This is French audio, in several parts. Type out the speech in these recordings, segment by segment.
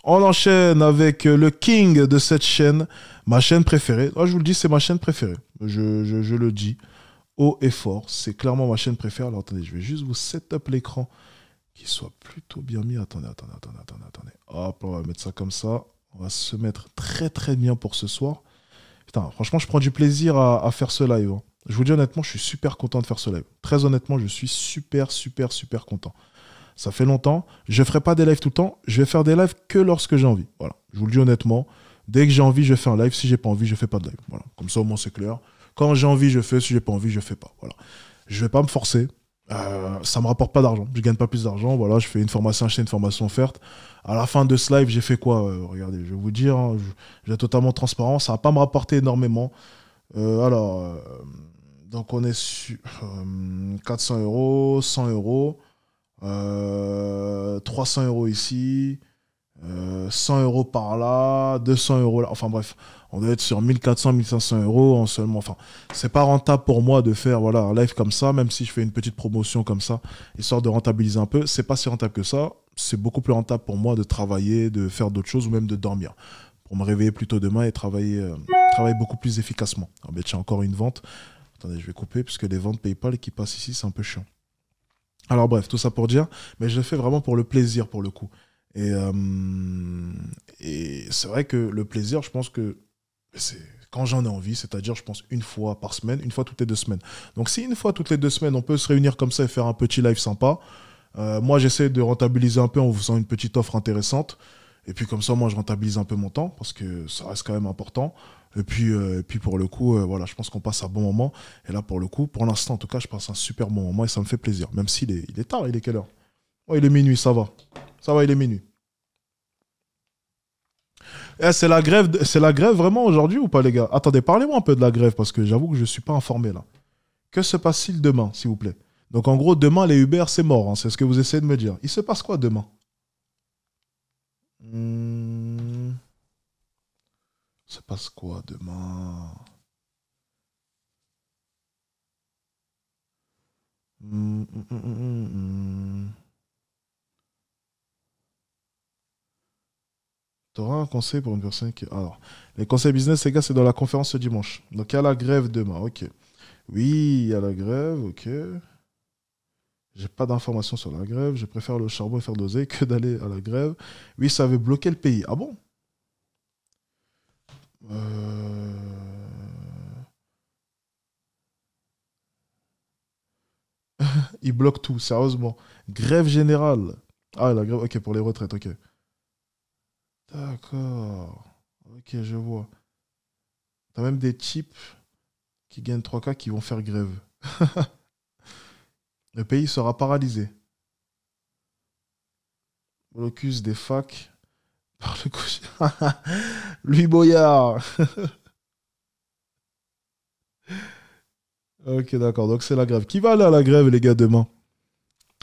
On enchaîne avec le king de cette chaîne, ma chaîne préférée. Je vous le dis, c'est ma chaîne préférée. Je le dis haut et fort. C'est clairement ma chaîne préférée. Alors attendez, je vais juste vous set up l'écran qui soit plutôt bien mis. Attendez. Hop, on va mettre ça comme ça. On va se mettre très très bien pour ce soir. Putain, franchement, je prends du plaisir à faire ce live. Hein. Je vous dis honnêtement, je suis super content de faire ce live. Très honnêtement, je suis super content. Ça fait longtemps. Je ne ferai pas des lives tout le temps. Je vais faire des lives que lorsque j'ai envie. Voilà. Je vous le dis honnêtement. Dès que j'ai envie, je fais un live. Si j'ai pas envie, je fais pas de live. Voilà. Comme ça, au moins, c'est clair. Quand j'ai envie, je fais. Si j'ai pas envie, je fais pas. Voilà. Je vais pas me forcer. Ça me rapporte pas d'argent. Je gagne pas plus d'argent. Voilà. Je fais une formation achetée, une formation offerte. À la fin de ce live, j'ai fait quoi regardez, je vais vous dire. Hein, je vais être totalement transparent. Ça va pas me rapporter énormément. Donc, on est sur 400 €, 100 €. 300 € ici, 100 € par là, 200 € là. Enfin bref, on doit être sur 1400, 1500 € en seulement. Enfin, c'est pas rentable pour moi de faire voilà, un live comme ça, même si je fais une petite promotion comme ça, histoire de rentabiliser un peu. C'est pas si rentable que ça. C'est beaucoup plus rentable pour moi de travailler, de faire d'autres choses ou même de dormir. Pour me réveiller plus tôt demain et travailler beaucoup plus efficacement. Alors, ben, tiens, encore une vente. Attendez, je vais couper puisque les ventes PayPal qui passent ici, c'est un peu chiant. Alors bref, tout ça pour dire, mais je le fais vraiment pour le plaisir pour le coup. Et c'est vrai que le plaisir, je pense que c'est quand j'en ai envie, c'est-à-dire je pense une fois par semaine, une fois toutes les 2 semaines. Donc si une fois toutes les 2 semaines, on peut se réunir comme ça et faire un petit live sympa, moi j'essaie de rentabiliser un peu en vous faisant une petite offre intéressante. Et puis comme ça, moi je rentabilise un peu mon temps parce que ça reste quand même important. Et puis pour le coup, voilà, je pense qu'on passe un bon moment. Et là, pour le coup, pour l'instant, en tout cas, je passe un super bon moment et ça me fait plaisir. Même s'il est, il est tard, il est quelle heure? Oh, il est minuit, ça va. Ça va, il est minuit. C'est la grève vraiment aujourd'hui ou pas, les gars? Attendez, parlez-moi un peu de la grève parce que j'avoue que je ne suis pas informé là. Que se passe-t-il demain, s'il vous plaît? Donc en gros, demain, les Uber, c'est mort. Hein, c'est ce que vous essayez de me dire. Il se passe quoi demain? Ça passe quoi demain? T'auras un conseil pour une personne qui... Alors, les conseils business, les gars, c'est dans la conférence ce dimanche. Donc, il y a la grève demain, ok. Oui, il y a la grève, ok. J'ai pas d'informations sur la grève. Je préfère le charbon et faire d'oseille que d'aller à la grève. Oui, ça avait bloqué le pays. Ah bon? Il bloque tout, sérieusement. Grève générale. Ah, la grève, ok, pour les retraites, ok. D'accord. Ok, je vois. T'as même des types qui gagnent 3K qui vont faire grève. Le pays sera paralysé. Blocus des facs par le couche. Louis Boyard. Ok, d'accord. Donc c'est la grève. Qui va aller à la grève, les gars, demain?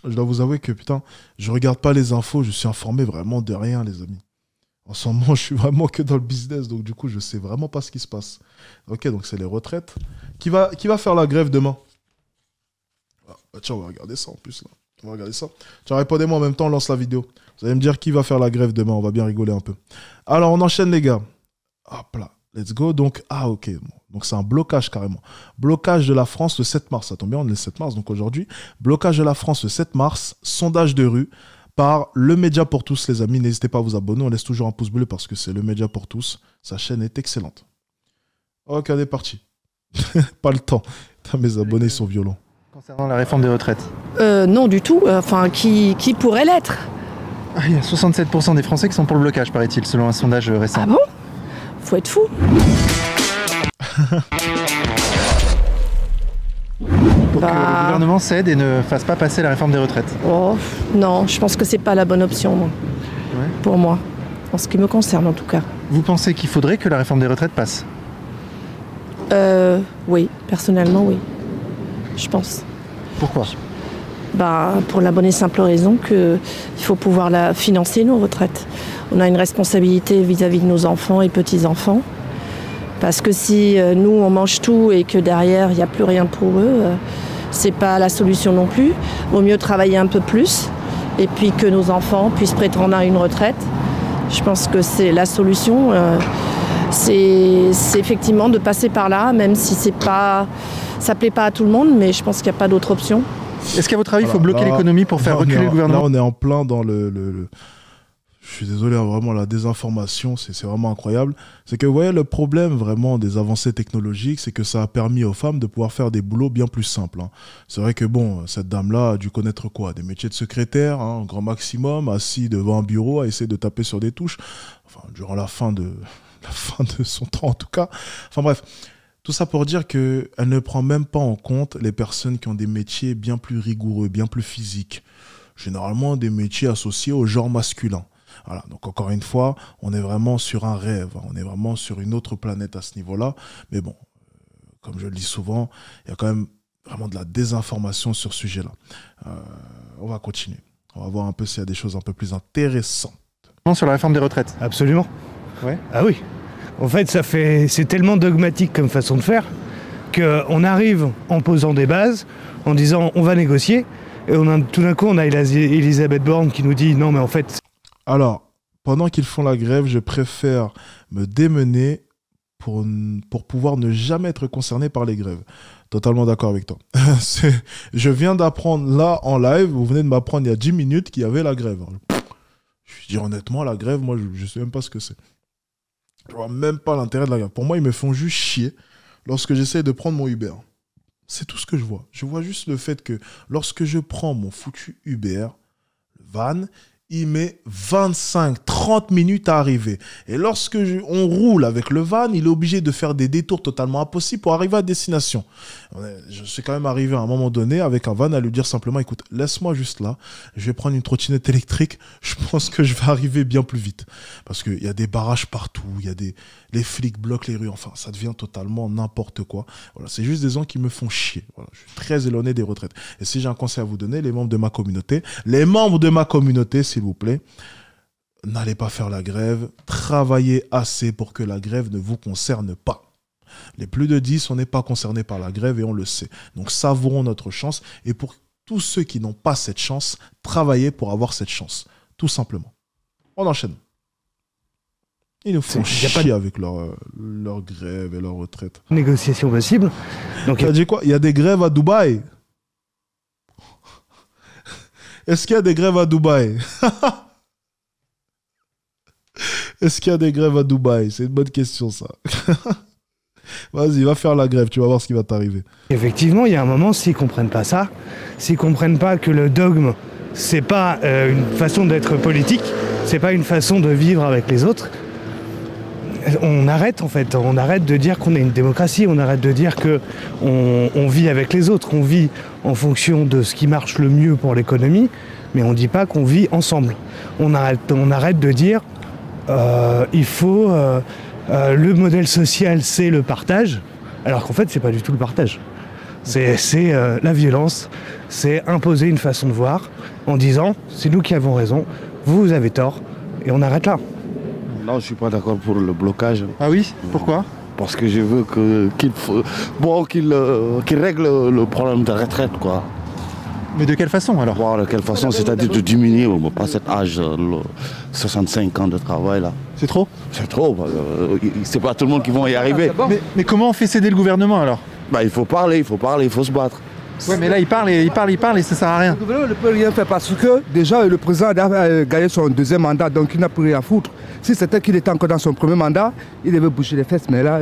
Je dois vous avouer que, putain, je regarde pas les infos. Je suis informé vraiment de rien, les amis. En ce moment, je suis vraiment que dans le business. Donc, du coup, je sais vraiment pas ce qui se passe. Ok, donc c'est les retraites. Qui va faire la grève demain? Bah, tiens, on va regarder ça en plus, là. On va regarder ça. Tiens, répondez-moi en même temps, on lance la vidéo. Vous allez me dire qui va faire la grève demain. On va bien rigoler un peu. Alors, on enchaîne, les gars. Hop là. Let's go. Donc, ah, ok. Donc, c'est un blocage carrément. Blocage de la France le 7 mars. Ça tombe bien, on est le 7 mars, donc aujourd'hui. Blocage de la France le 7 mars. Sondage de rue par Le Média pour tous, les amis. N'hésitez pas à vous abonner. On laisse toujours un pouce bleu parce que c'est Le Média pour tous. Sa chaîne est excellente. Ok, on est parti. Pas le temps. Putain, mes abonnés sont violents. Concernant la réforme des retraites? Non, du tout. Enfin, qui pourrait l'être? Il y a 67% des Français qui sont pour le blocage, paraît-il, selon un sondage récent. Ah bon? Faut être fou. Pour que le gouvernement cède et ne fasse pas passer la réforme des retraites. Oh, non, je pense que c'est pas la bonne option, moi. Ouais. Pour moi. En ce qui me concerne, en tout cas. Vous pensez qu'il faudrait que la réforme des retraites passe? Oui, personnellement, oui. Je pense. Pourquoi? Pour la bonne et simple raison qu'il faut pouvoir financer nos retraites. On a une responsabilité vis-à-vis de nos enfants et petits-enfants. Parce que si nous, on mange tout et que derrière, il n'y a plus rien pour eux, c'est pas la solution non plus. Vaut mieux travailler un peu plus et puis que nos enfants puissent prétendre à une retraite Je pense que c'est la solution. C'est effectivement de passer par là, même si ça ne plaît pas à tout le monde, mais je pense qu'il n'y a pas d'autre option. Est-ce qu'à votre avis, il faut bloquer l'économie pour faire reculer le gouvernement? Là, on est en plein dans Je suis désolé, vraiment, la désinformation, c'est vraiment incroyable. C'est que, vous voyez, le problème vraiment des avancées technologiques, c'est que ça a permis aux femmes de pouvoir faire des boulots bien plus simples. Hein. C'est vrai que, bon, cette dame-là a dû connaître quoi? Des métiers de secrétaire, hein, grand maximum, assis devant un bureau, à essayer de taper sur des touches. Enfin, durant la fin de son temps, en tout cas. Enfin, bref. Tout ça pour dire qu'elle ne prend même pas en compte les personnes qui ont des métiers bien plus rigoureux, bien plus physiques. Généralement, des métiers associés au genre masculin. Voilà, donc encore une fois, on est vraiment sur un rêve, on est vraiment sur une autre planète à ce niveau-là. Mais bon, comme je le dis souvent, il y a quand même vraiment de la désinformation sur ce sujet-là. On va continuer. On va voir un peu s'il y a des choses un peu plus intéressantes. Sur la réforme des retraites. Absolument. Ouais. Ah oui. En fait, c'est tellement dogmatique comme façon de faire qu'on arrive en posant des bases, en disant on va négocier, et tout d'un coup on a Elisabeth Borne qui nous dit non mais en fait... Alors, pendant qu'ils font la grève, je préfère me démener pour pouvoir ne jamais être concerné par les grèves. Totalement d'accord avec toi. Je viens d'apprendre là en live, vous venez de m'apprendre il y a 10 minutes qu'il y avait la grève. Je dis honnêtement, la grève, moi je ne sais même pas ce que c'est. Je vois même pas l'intérêt de la grève. Pour moi, ils me font juste chier lorsque j'essaie de prendre mon Uber. C'est tout ce que je vois. Je vois juste le fait que lorsque je prends mon foutu Uber, le van, il met 25-30 minutes à arriver. Et lorsque on roule avec le van, il est obligé de faire des détours totalement impossibles pour arriver à destination. Je suis quand même arrivé à un moment donné avec un van à lui dire simplement, écoute, laisse-moi juste là, je vais prendre une trottinette électrique, je pense que je vais arriver bien plus vite. Parce qu'il y a des barrages partout, les flics bloquent les rues, enfin, ça devient totalement n'importe quoi. Voilà, c'est juste des gens qui me font chier. Voilà, je suis très éloigné des retraites. Et si j'ai un conseil à vous donner, les membres de ma communauté, s'il vous plaît, n'allez pas faire la grève, travaillez assez pour que la grève ne vous concerne pas. Les plus de 10, on n'est pas concernés par la grève et on le sait. Donc savourons notre chance et pour tous ceux qui n'ont pas cette chance, travaillez pour avoir cette chance. Tout simplement. On enchaîne. Ils nous font chier avec leur grève et leur retraite. Négociation possible. Donc, tu as dit quoi? Il y a des grèves à Dubaï. Est-ce qu'il y a des grèves à Dubaï? Est-ce qu'il y a des grèves à Dubaï? C'est une bonne question, ça. Vas-y, va faire la grève, tu vas voir ce qui va t'arriver. Effectivement, il y a un moment, s'ils ne comprennent pas ça, s'ils ne comprennent pas que le dogme, c'est pas une façon d'être politique, c'est pas une façon de vivre avec les autres, on arrête en fait, on arrête de dire qu'on est une démocratie, on arrête de dire qu'on vit avec les autres, on vit en fonction de ce qui marche le mieux pour l'économie, mais on ne dit pas qu'on vit ensemble. On arrête de dire il faut le modèle social c'est le partage, alors qu'en fait c'est pas du tout le partage. C'est la violence, c'est imposer une façon de voir en disant c'est nous qui avons raison, vous avez tort, et on arrête là. Non, je ne suis pas d'accord pour le blocage. Ah oui? Pourquoi? Parce que je veux qu'il règle le problème de retraite, quoi. Mais de quelle façon alors? Bon, de quelle façon? C'est-à-dire de diminuer, pas cet âge, 65 ans de travail là. C'est trop? C'est trop. C'est pas tout le monde qui va y arriver. Mais comment on fait céder le gouvernement alors? Il faut parler, il faut se battre. Ouais, mais là il parle et ça sert à rien. Le gouvernement ne peut rien faire parce que déjà le président a gagné son deuxième mandat, donc il n'a plus rien à foutre. Si c'était qu'il était encore dans son premier mandat, il devait bouger les fesses, mais là,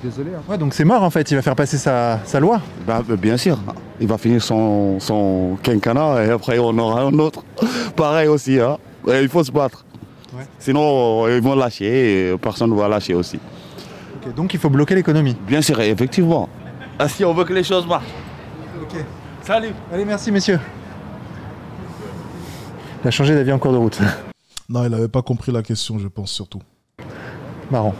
désolé. Hein. Ouais, donc c'est mort en fait, il va faire passer sa loi. Bien sûr, il va finir son quinquennat et après on aura un autre. Pareil aussi, hein. Il faut se battre. Ouais. Sinon ils vont lâcher et personne ne va lâcher aussi. Okay, donc il faut bloquer l'économie. Bien sûr, effectivement. Si on veut que les choses marchent. Ok. Salut. Allez, merci messieurs. Il a changé d'avis en cours de route. Non, il n'avait pas compris la question, je pense surtout. Marrant.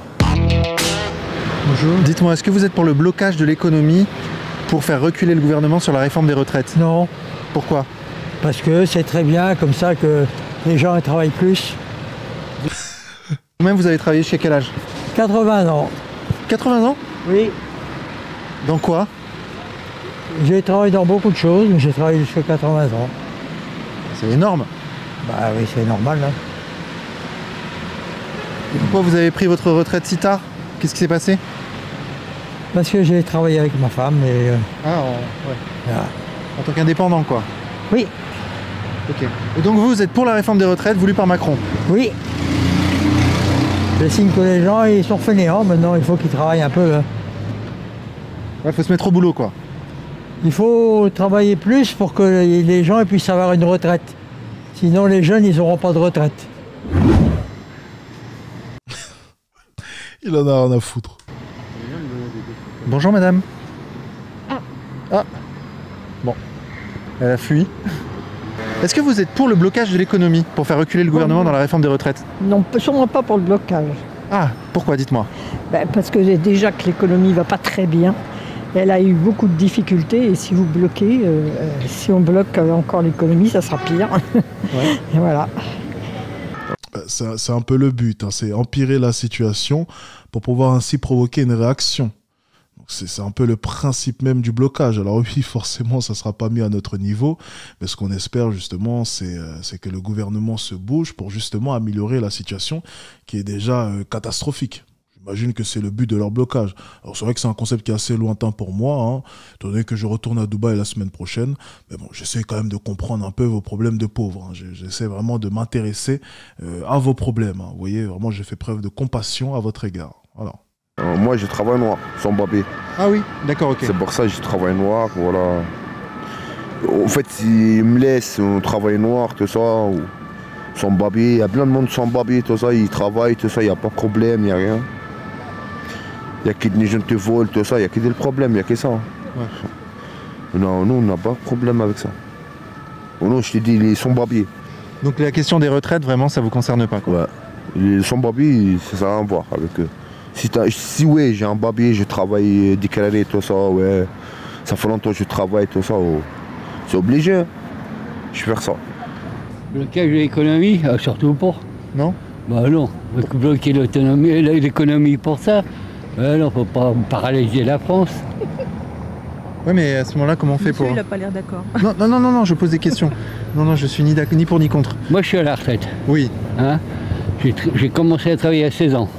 Bonjour. Dites-moi, est-ce que vous êtes pour le blocage de l'économie pour faire reculer le gouvernement sur la réforme des retraites? Non. Pourquoi? Parce que c'est très bien comme ça que les gens ils travaillent plus. Vous-même, vous avez travaillé jusqu'à quel âge? 80 ans. 80 ans? Oui. Dans quoi? J'ai travaillé dans beaucoup de choses, mais j'ai travaillé jusqu'à 80 ans. C'est énorme. Bah oui, c'est normal. Hein. Pourquoi vous avez pris votre retraite si tard? Qu'est-ce qui s'est passé? Parce que j'ai travaillé avec ma femme et voilà. En tant qu'indépendant, quoi. Oui, Ok. Et donc vous êtes pour la réforme des retraites voulue par Macron? oui. Je signe que les gens ils sont fainéants maintenant, il faut qu'ils travaillent un peu. Hein. Ouais, faut se mettre au boulot, quoi. Il faut travailler plus pour que les gens puissent avoir une retraite. Sinon les jeunes ils n'auront pas de retraite. Il en a rien à foutre. Bonjour madame. Ah. Bon. Elle a fui. Est-ce que vous êtes pour le blocage de l'économie, pour faire reculer le gouvernement dans la réforme des retraites? Non, sûrement pas pour le blocage. Ah, pourquoi? Dites-moi. Parce que déjà que l'économie va pas très bien. Elle a eu beaucoup de difficultés et si vous bloquez, si on bloque encore l'économie, ça sera pire. Ouais. Et voilà. C'est un peu le but, hein, c'est empirer la situation pour pouvoir ainsi provoquer une réaction. C'est un peu le principe même du blocage. Alors oui, forcément, ça ne sera pas mis à notre niveau, mais ce qu'on espère justement, c'est que le gouvernement se bouge pour justement améliorer la situation qui est déjà catastrophique. J'imagine que c'est le but de leur blocage. Alors c'est vrai que c'est un concept qui est assez lointain pour moi, hein, étant donné que je retourne à Dubaï la semaine prochaine. Mais bon, j'essaie quand même de comprendre un peu vos problèmes de pauvres. Hein. J'essaie vraiment de m'intéresser à vos problèmes. Hein. Vous voyez, vraiment, j'ai fait preuve de compassion à votre égard. Voilà. Moi, je travaille noir, sans papier. Ah oui, d'accord, ok. C'est pour ça que je travaille noir, voilà. En fait, s'ils me laissent travailler noir, tout ça, ou sans papier, il y a plein de monde sans papier, tout ça, ils travaillent, tout ça, il n'y a pas de problème, il n'y a rien. Il n'y a que des jeunes te volent, tout ça, il n'y a que des problèmes, il n'y a que ça. Ouais. Non, nous, on n'a pas de problème avec ça. Non, je te dis, les sans-papiers. Donc la question des retraites, vraiment, ça vous concerne pas, quoi. Ouais. Les sans-papiers, ça n'a rien à voir avec eux. Si ouais, j'ai un papier, je travaille déclaré, tout ça, ouais. Ça fait longtemps que je travaille, tout ça, oh. C'est obligé. Je vais faire ça. Blocage de l'économie, surtout pas. Non? Bah non, bloquer l'économie pour ça. Non, faut pas paralyser la France. Oui, mais à ce moment-là, comment on fait pour... Il n'a pas l'air d'accord. Non, je pose des questions. Non, je suis ni pour ni contre. Moi, je suis à la retraite. Oui. Hein, j'ai commencé à travailler à 16 ans.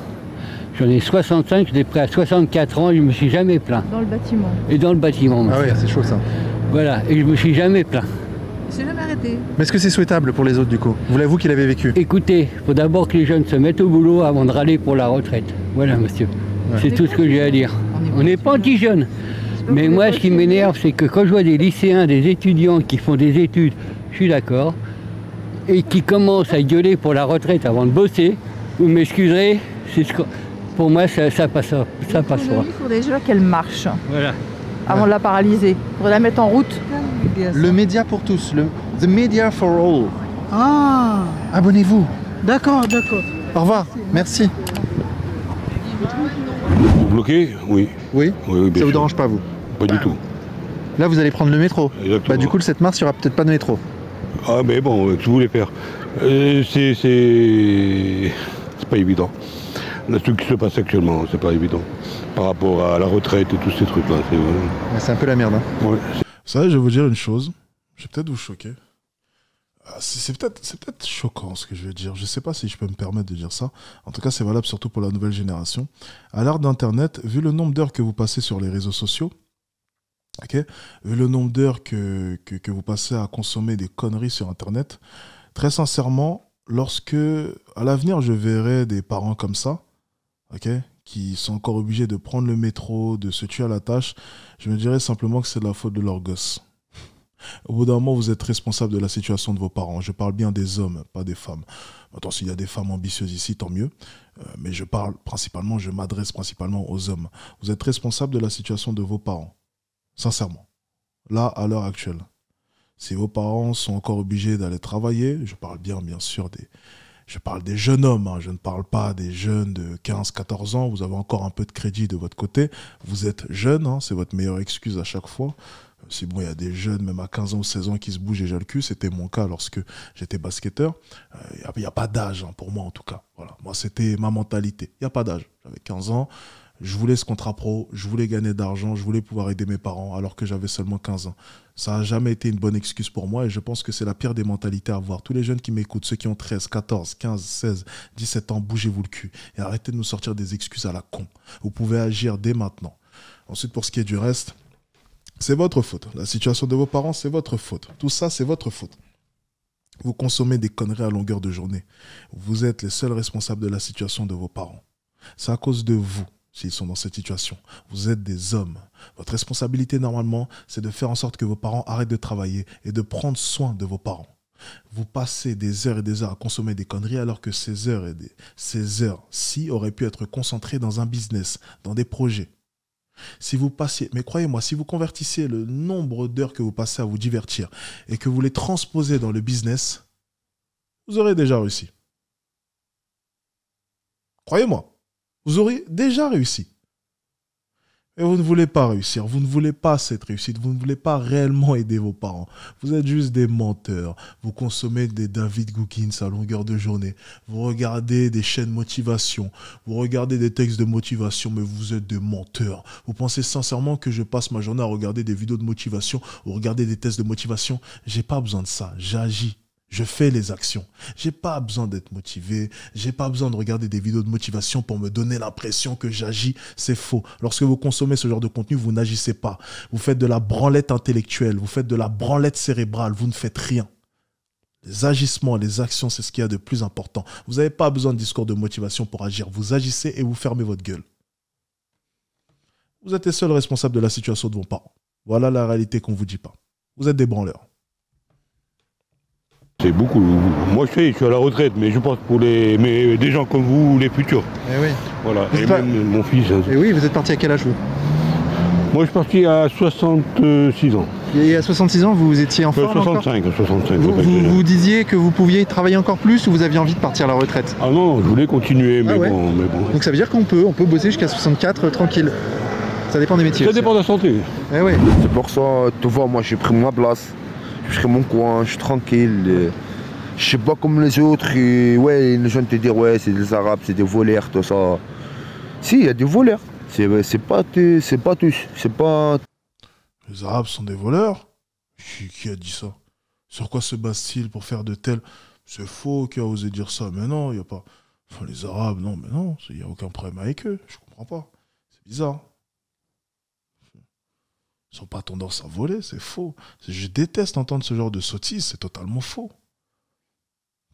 J'en ai 65, j'étais prêt à 64 ans et je me suis jamais plaint. Dans le bâtiment. Et dans le bâtiment. Ah oui, c'est chaud ça. Voilà, et je me suis jamais plaint. Il s'est jamais arrêté. Mais est-ce que c'est souhaitable pour les autres du coup? Vous l'avez qui l'avez vécu? Écoutez, il faut d'abord que les jeunes se mettent au boulot avant de râler pour la retraite. Voilà, monsieur. Ouais. C'est tout ce que j'ai à dire. On n'est pas anti-jeunes. Mais moi, ce qui m'énerve, c'est que quand je vois des lycéens, des étudiants qui font des études, je suis d'accord, et qui commencent à gueuler pour la retraite avant de bosser, vous m'excuserez, pour moi, ça passe pas. Il faudrait déjà qu'elle marche. Voilà. Avant de la paralyser. Il faudrait la mettre en route. Le média pour tous, The Media for All. Ah, abonnez-vous. D'accord. Au revoir, merci. Bloqué? Oui. Oui, ça vous dérange pas, vous? Pas du tout. Là, vous allez prendre le métro. Exactement. Bah, du coup, le 7 mars, il n'y aura peut-être pas de métro. Ah, mais bon, que je voulais faire. C'est pas évident. Là, ce qui se passe actuellement, c'est pas évident. Par rapport à la retraite et tous ces trucs-là. C'est un peu la merde. Hein. Ouais. Vous savez, je vais vous dire une chose. Je vais peut-être vous choquer. C'est peut-être choquant ce que je vais dire. Je ne sais pas si je peux me permettre de dire ça. En tout cas, c'est valable surtout pour la nouvelle génération. À l'ère d'Internet, vu le nombre d'heures que vous passez sur les réseaux sociaux, okay, vu le nombre d'heures que vous passez à consommer des conneries sur Internet, très sincèrement, lorsque, à l'avenir, je verrai des parents comme ça, okay, qui sont encore obligés de prendre le métro, de se tuer à la tâche, je me dirais simplement que c'est de la faute de leur gosse. Au bout d'un moment, vous êtes responsable de la situation de vos parents. Je parle bien des hommes, pas des femmes. Maintenant, s'il y a des femmes ambitieuses ici, tant mieux. Mais je m'adresse principalement aux hommes. Vous êtes responsable de la situation de vos parents. Sincèrement. Là, à l'heure actuelle. Si vos parents sont encore obligés d'aller travailler, je parle bien sûr je parle des jeunes hommes, hein. Je ne parle pas des jeunes de 15-14 ans. Vous avez encore un peu de crédit de votre côté. Vous êtes jeune, hein. C'est votre meilleure excuse à chaque fois. Si bon, il y a des jeunes, même à 15 ans ou 16 ans, qui se bougent déjà le cul. C'était mon cas lorsque j'étais basketteur. Il n'y a pas d'âge, hein, pour moi en tout cas. Voilà. Moi, c'était ma mentalité. Il n'y a pas d'âge. J'avais 15 ans, Je voulais ce contrat pro, je voulais gagner d'argent, je voulais pouvoir aider mes parents alors que j'avais seulement 15 ans. Ça n'a jamais été une bonne excuse pour moi et je pense que c'est la pire des mentalités à avoir. Tous les jeunes qui m'écoutent, ceux qui ont 13, 14, 15, 16, 17 ans, bougez-vous le cul et arrêtez de nous sortir des excuses à la con. Vous pouvez agir dès maintenant. Ensuite, pour ce qui est du reste, c'est votre faute. La situation de vos parents, c'est votre faute. Tout ça, c'est votre faute. Vous consommez des conneries à longueur de journée. Vous êtes les seuls responsables de la situation de vos parents. C'est à cause de vous s'ils sont dans cette situation. Vous êtes des hommes. Votre responsabilité, normalement, c'est de faire en sorte que vos parents arrêtent de travailler et de prendre soin de vos parents. Vous passez des heures et des heures à consommer des conneries alors que ces heures-ci auraient pu être concentrées dans un business, dans des projets. Si vous passiez, mais croyez-moi, si vous convertissiez le nombre d'heures que vous passez à vous divertir et que vous les transposez dans le business, vous aurez déjà réussi. Croyez-moi, vous aurez déjà réussi. Mais vous ne voulez pas réussir, vous ne voulez pas cette réussite, vous ne voulez pas réellement aider vos parents. Vous êtes juste des menteurs. Vous consommez des David Gookins à longueur de journée. Vous regardez des chaînes motivation. Vous regardez des textes de motivation, mais vous êtes des menteurs. Vous pensez sincèrement que je passe ma journée à regarder des vidéos de motivation ou regarder des tests de motivation? J'ai pas besoin de ça, j'agis. Je fais les actions. J'ai pas besoin d'être motivé. J'ai pas besoin de regarder des vidéos de motivation pour me donner l'impression que j'agis. C'est faux. Lorsque vous consommez ce genre de contenu, vous n'agissez pas. Vous faites de la branlette intellectuelle. Vous faites de la branlette cérébrale. Vous ne faites rien. Les agissements, les actions, c'est ce qu'il y a de plus important. Vous n'avez pas besoin de discours de motivation pour agir. Vous agissez et vous fermez votre gueule. Vous êtes les seuls responsables de la situation de vos parents. Voilà la réalité qu'on ne vous dit pas. Vous êtes des branleurs. C'est beaucoup. Moi, je suis à la retraite, mais je pense pour des gens comme vous, les futurs. Eh oui. Voilà. Et même mon fils. Et oui, vous êtes parti à quel âge, vous? Moi, je suis parti à 66 ans. Et à 66 ans, vous étiez en forme 65, encore 65. Vous disiez que vous pouviez travailler encore plus ou vous aviez envie de partir à la retraite? Ah non, je voulais continuer, mais, ouais. bon. Donc ça veut dire qu'on peut bosser jusqu'à 64 tranquille. Ça dépend des métiers. Ça dépend de la santé. Eh oui. C'est pour ça, tu vois, moi j'ai pris ma place. Je serai mon coin, je suis tranquille. Je sais pas comme les autres. Ouais, les gens te disent ouais, c'est des Arabes, c'est des voleurs, tout ça. Si, il y a des voleurs. C'est pas tous. C'est pas. Les Arabes sont des voleurs? Qui a dit ça? Sur quoi se base-t-il pour faire de tels? C'est faux qui a osé dire ça. Mais non, il n'y a pas. Enfin, les Arabes, non, mais non, il n'y a aucun problème avec eux. Je comprends pas. C'est bizarre. Ils n'ont pas tendance à voler, c'est faux. Je déteste entendre ce genre de sottise, c'est totalement faux.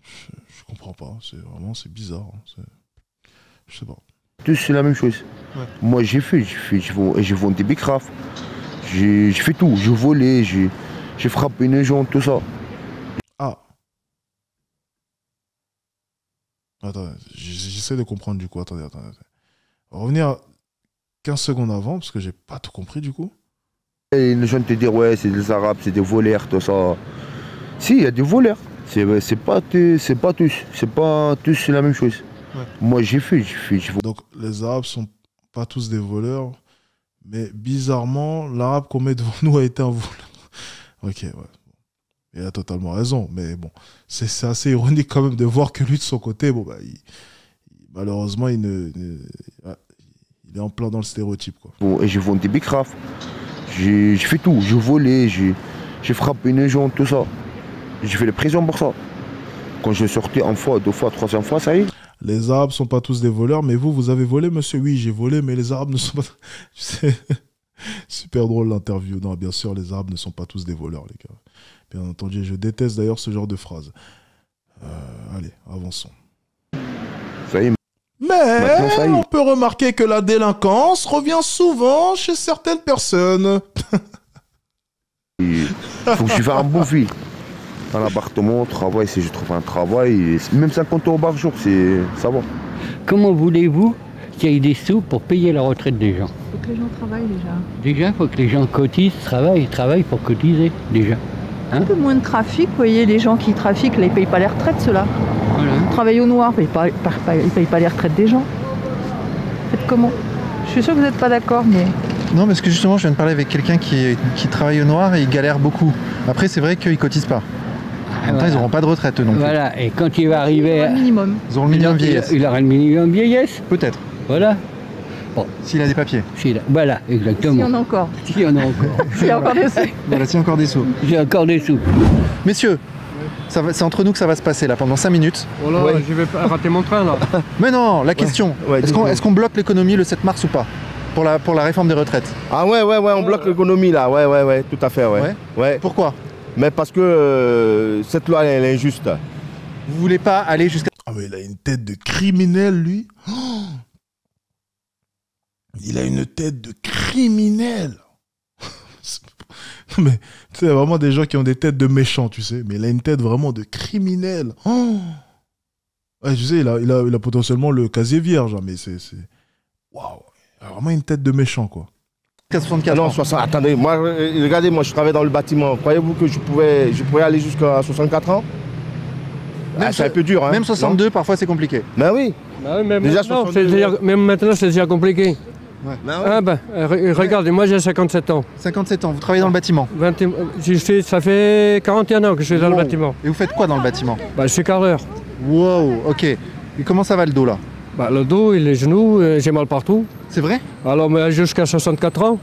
Je comprends pas, c'est bizarre. Je sais pas. Tous c'est la même chose. Ouais. Moi j'ai vendu des bicrafs. J'ai fait tout, j'ai volé, j'ai frappé une jambe, tout ça. Ah. Attends, j'essaie de comprendre du coup. Attendez. On va revenir 15 secondes avant, parce que j'ai pas tout compris du coup. Et les gens te disent ouais, c'est des Arabes, c'est des voleurs, tout ça. Si, il y a des voleurs. C'est pas tous. C'est pas tous la même chose. Ouais. Moi j'ai fait. Donc les Arabes sont pas tous des voleurs, mais bizarrement, l'Arabe qu'on met devant nous a été un voleur. Ok, ouais. Il a totalement raison, mais bon, c'est assez ironique quand même de voir que lui de son côté, bon bah, malheureusement, il est en plein dans le stéréotype, quoi. Bon, et j'ai vendu des bicrafs. J'ai fait tout, j'ai volé, j'ai frappé une jambe, tout ça. J'ai fait les prisons pour ça. Quand je sortais une fois, deux fois, troisième fois, ça y est. Les Arabes sont pas tous des voleurs, mais vous avez volé, monsieur? Oui, j'ai volé, mais les Arabes ne sont pas... Tu sais, super drôle l'interview. Non, bien sûr, les Arabes ne sont pas tous des voleurs, les gars. Bien entendu, je déteste d'ailleurs ce genre de phrase. Allez, avançons. Ça y est. Mais on peut remarquer que la délinquance revient souvent chez certaines personnes. Il faut que je fasse un bon vie. Un appartement, travail, si je trouve un travail, même 50 € par jour, ça va. Comment voulez-vous qu'il y ait des sous pour payer la retraite des gens? Il faut que les gens travaillent déjà. Déjà, il faut que les gens cotisent, travaillent pour cotiser, déjà. Un peu moins de trafic, vous voyez, les gens qui trafiquent, là, ils ne payent pas les retraites, ceux-là. Voilà. Travaillent au noir, ils ne payent pas les retraites des gens. Faites comment? Je suis sûre que vous n'êtes pas d'accord, mais... Non, parce que justement, je viens de parler avec quelqu'un qui travaille au noir et il galère beaucoup. Après, c'est vrai qu'ils ne cotisent pas. En même temps, ils n'auront pas de retraite, eux non plus. Voilà, et quand il va arriver... Ils auront le minimum. Ils auront le minimum vieillesse. Il aura le minimum vieillesse. Peut-être. Voilà. Bon. S'il a des papiers. Voilà, exactement. S'il y en a encore. S'il y en a encore. S'il y a encore des sous. Voilà, s'il y a encore des sous. J'ai encore des sous. Messieurs, c'est entre nous que ça va se passer là pendant 5 minutes. Oh là, je vais rater mon train là. Mais non, la question, est-ce qu'on bloque l'économie le 7 mars ou pas pour la réforme des retraites? Ah ouais, on bloque l'économie là, ouais, tout à fait, ouais. Pourquoi? Mais parce que cette loi elle est injuste. Vous voulez pas aller jusqu'à... Ah mais il a une tête de criminel lui. Oh, il a une tête de criminel. Mais tu sais, vraiment des gens qui ont des têtes de méchants, tu sais. Mais il a une tête vraiment de criminel. Oh. Ouais, tu sais, il a potentiellement le casier vierge, hein, mais c'est... Waouh. Il a vraiment une tête de méchant, quoi. 64 non, ans. 60, attendez, moi, regardez, moi je travaille dans le bâtiment. Croyez-vous que je pourrais aller jusqu'à 64 ans? C'est un peu dur, hein. Même 62, non, parfois c'est compliqué. Ben oui. Bah oui, même déjà, même maintenant c'est déjà compliqué. Ouais. Ah ben, regardez, moi j'ai 57 ans. 57 ans, vous travaillez dans le bâtiment? Ça fait 41 ans que je suis dans le bâtiment. Et vous faites quoi dans le bâtiment? Bah, je suis carreleur. Wow, ok. Et comment ça va le dos là? Bah, le dos et les genoux, j'ai mal partout. C'est vrai? Alors, mais jusqu'à 64 ans.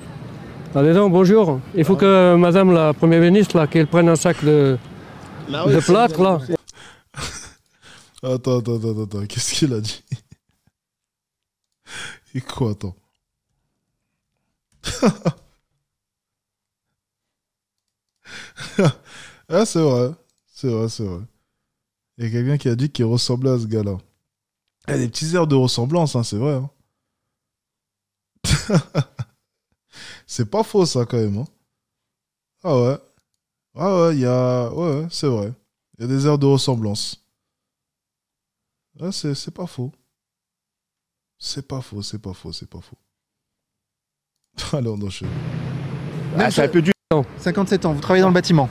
Allez donc, bonjour. Il faut que madame la première ministre, là, qu'elle prenne un sac de plâtre, là. Attends. Qu'est-ce qu'il a dit? Et quoi, attends? Ah, c'est vrai. Il y a quelqu'un qui a dit qu'il ressemblait à ce gars-là. Il y a des petits airs de ressemblance, hein, c'est vrai. Hein. C'est pas faux, ça, quand même. Hein. Ah ouais. Ouais, c'est vrai. Il y a des airs de ressemblance. Ouais, c'est pas faux. C'est pas faux. Allez, on enchaîne. C'est un peu dur. 57 ans, vous travaillez dans le bâtiment?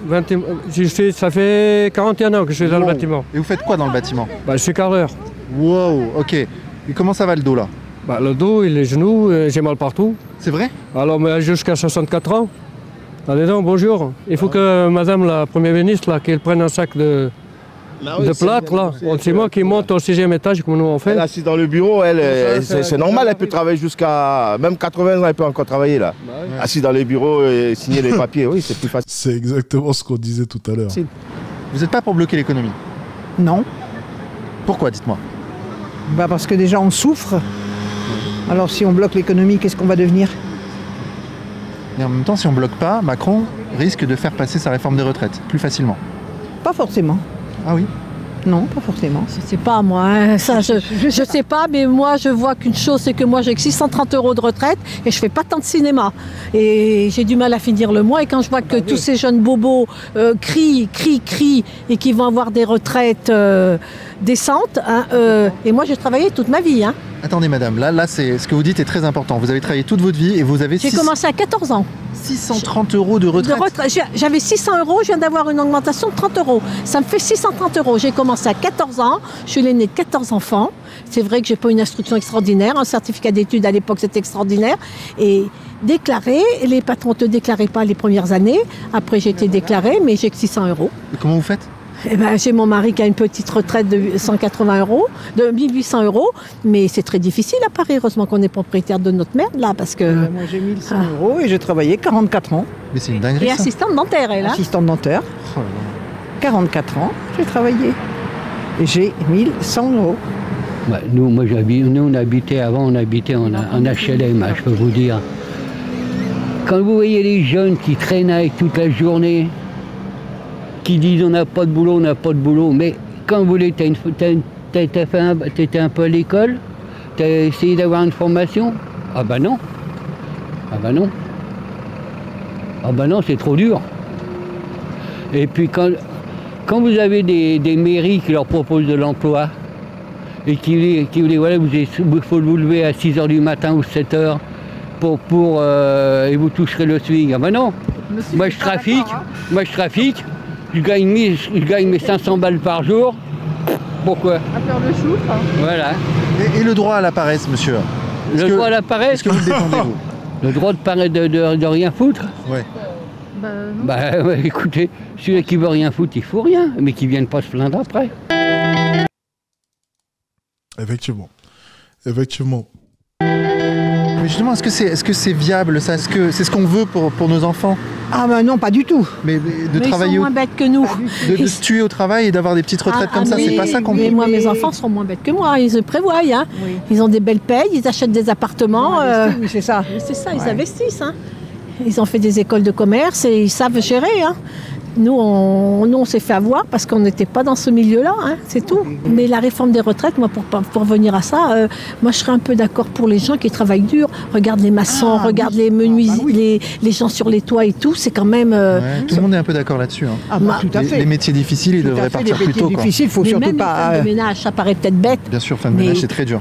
Ça fait 41 ans que je suis dans le bâtiment. Et vous faites quoi dans le bâtiment? Bah, je suis carreleur. Wow, ok. Et comment ça va le dos là? Bah, le dos et les genoux, j'ai mal partout. C'est vrai? Alors, mais jusqu'à 64 ans. Allez donc, bonjour. Il faut que madame la première ministre, là, qu'elle prenne un sac de plâtre, là. C'est moi qui monte au 6e étage, comme nous on fait. Elle est assise dans le bureau, c'est normal, elle peut travailler jusqu'à... Même 80 ans, elle peut encore travailler, là. Bah oui. Assise dans les bureaux et signer les papiers, oui, c'est plus facile. C'est exactement ce qu'on disait tout à l'heure. Vous n'êtes pas pour bloquer l'économie? Non. Pourquoi, dites-moi? Bah parce que déjà on souffre. Alors si on bloque l'économie, qu'est-ce qu'on va devenir? Et en même temps, si on ne bloque pas, Macron risque de faire passer sa réforme des retraites plus facilement. Pas forcément. Ah oui? Non, pas forcément. Je sais pas moi, hein. Ça je sais pas, mais moi je vois qu'une chose, c'est que moi j'ai que 630 € de retraite et je fais pas tant de cinéma. Et j'ai du mal à finir le mois et quand je vois que tous ces jeunes bobos crient et qui vont avoir des retraites décentes, hein, et moi j'ai travaillé toute ma vie. Hein. Attendez madame, là c'est ce que vous dites est très important. Vous avez travaillé toute votre vie et vous avez... J'ai commencé à 14 ans. 630 € de retraite. J'avais 600 €, je viens d'avoir une augmentation de 30 €. Ça me fait 630 €. J'ai commencé à 14 ans, je suis l'aînée de 14 enfants. C'est vrai que j'ai pas une instruction extraordinaire, un certificat d'études à l'époque c'était extraordinaire. Et déclaré, les patrons ne te déclaraient pas les premières années. Après j'ai été déclarée, mais j'ai que 600 €. Et comment vous faites? Eh ben, j'ai mon mari qui a une petite retraite de 180 €, de 1800 €, mais c'est très difficile à Paris. Heureusement qu'on est propriétaire de notre merde là, parce que... moi j'ai 1100 € et j'ai travaillé 44 ans. Mais c'est une dinguerie. Et assistante dentaire, elle. Assistante dentaire. 44 ans, j'ai travaillé. Et j'ai 1100 €. Ouais, nous, on habitait avant, on habitait en HLM, je peux vous dire. Quand vous voyez les jeunes qui traînaient toute la journée, qui disent on n'a pas de boulot, mais quand vous voulez, t'étais un peu à l'école, t'as essayé d'avoir une formation? Ah bah non. C'est trop dur. Et puis quand vous avez des mairies qui leur proposent de l'emploi, et qui vous disent voilà, il faut vous lever à 6 h du matin ou 7 h et vous toucherez le swing. Ah bah non. Moi je trafique. Je gagne mes 500 balles par jour. Pourquoi? À faire le chouffe. Voilà. Et le droit à la paresse, monsieur? Le droit à la paresse? Est-ce que vous le défendez, vous? Le droit de rien foutre? Ouais. Ouais, écoutez, celui qui veut rien foutre, il faut rien, mais qui ne vienne pas se plaindre après. Effectivement. Mais justement, est-ce que c'est viable ça? Est-ce que c'est ce qu'on veut pour nos enfants? Ah ben non, pas du tout. Mais de travailler, ils sont moins bêtes que nous. de se tuer au travail et d'avoir des petites retraites comme ça, c'est pas ça qu'on veut. Mais moi, mes enfants seront moins bêtes que moi. Ils se prévoient. Hein. Oui. Ils ont des belles payes, ils achètent des appartements. Oui, c'est ça. C'est ça, ils investissent. Hein. Ils ont fait des écoles de commerce et ils savent gérer. Hein. Nous, on s'est fait avoir parce qu'on n'était pas dans ce milieu-là, hein, c'est tout. Mais la réforme des retraites, moi, pour revenir à ça, moi, je serais un peu d'accord pour les gens qui travaillent dur. Regarde les maçons, regarde les menuisiers, les gens sur les toits et tout, c'est quand même... tout le monde est un peu d'accord là-dessus. Hein. Ah bah, tout à fait. Les métiers difficiles, ils devraient partir plus tôt. Les métiers difficiles, il faut surtout pas... Femme de ménage, ça paraît peut-être bête. Bien sûr, femme de ménage, c'est très dur.